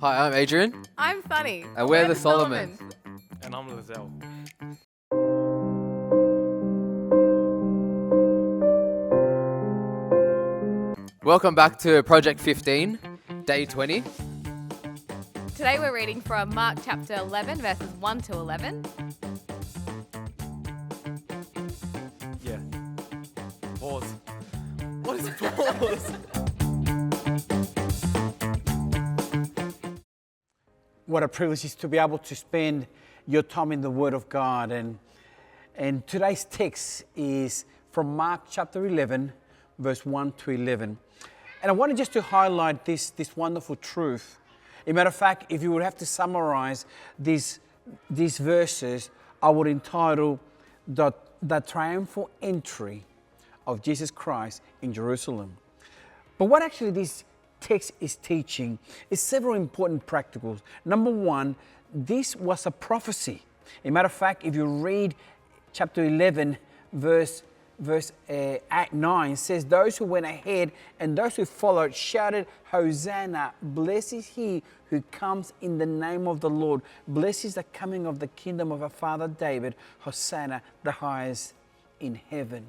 Hi, I'm Adrian, I'm Sunny. and we're the Solomons. And I'm Lizelle. Welcome back to Project 15, Day 20. Today we're reading from Mark chapter 11, verses 1 to 11. Yeah. Pause. What is pause? What a privilege it is to be able to spend your time in the Word of God. And today's text is from Mark chapter 11, verse 1 to 11. And I wanted just to highlight this wonderful truth. As a matter of fact, if you would have to summarize these verses, I would entitle the triumphal entry of Jesus Christ in Jerusalem. But what actually this text is teaching is several important practicals. Number one, this was a prophecy. As a matter of fact, if you read chapter 11, verse 9, says, "Those who went ahead and those who followed shouted, 'Hosanna, blessed is he who comes in the name of the Lord. Blessed is the coming of the kingdom of our father David. Hosanna, the highest in heaven.'"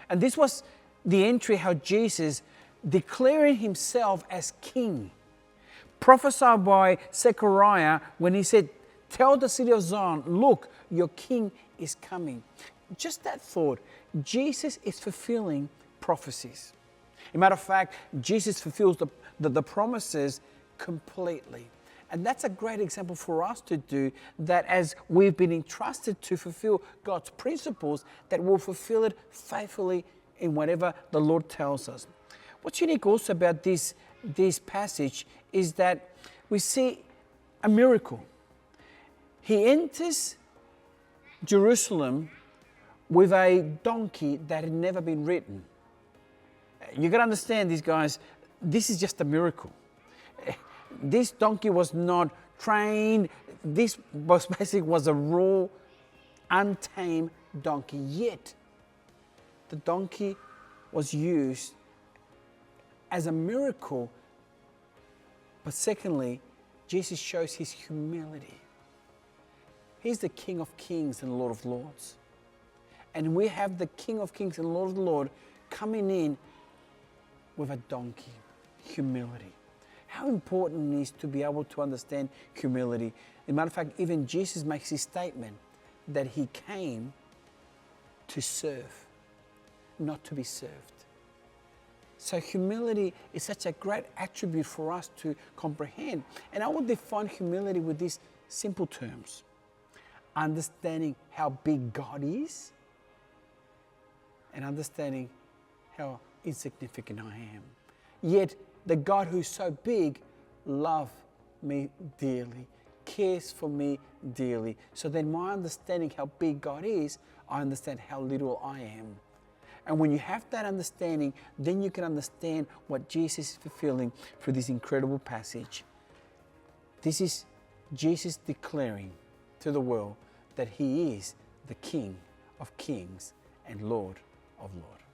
And this was the entry how Jesus declaring himself as king, prophesied by Zechariah when he said, "Tell the city of Zion, look, your king is coming." Just that thought, Jesus is fulfilling prophecies. As a matter of fact, Jesus fulfills the promises completely. And that's a great example for us to do, that as we've been entrusted to fulfill God's principles, that we'll fulfill it faithfully in whatever the Lord tells us. What's unique also about this passage is that we see a miracle. He enters Jerusalem with a donkey that had never been ridden. You got to understand, these guys, this is just a miracle. This donkey was not trained. This was a raw, untamed donkey. Yet, the donkey was used as a miracle. But secondly, Jesus shows his humility. He's the King of Kings and Lord of Lords. And we have the King of Kings and Lord of Lords coming in with a donkey. Humility. How important it is to be able to understand humility. As a matter of fact, even Jesus makes his statement that he came to serve, not to be served. So humility is such a great attribute for us to comprehend. And I would define humility with these simple terms: understanding how big God is and understanding how insignificant I am. Yet the God who's so big loves me dearly, cares for me dearly. So then my understanding how big God is, I understand how little I am. And when you have that understanding, then you can understand what Jesus is fulfilling through this incredible passage. This is Jesus declaring to the world that he is the King of Kings and Lord of Lords.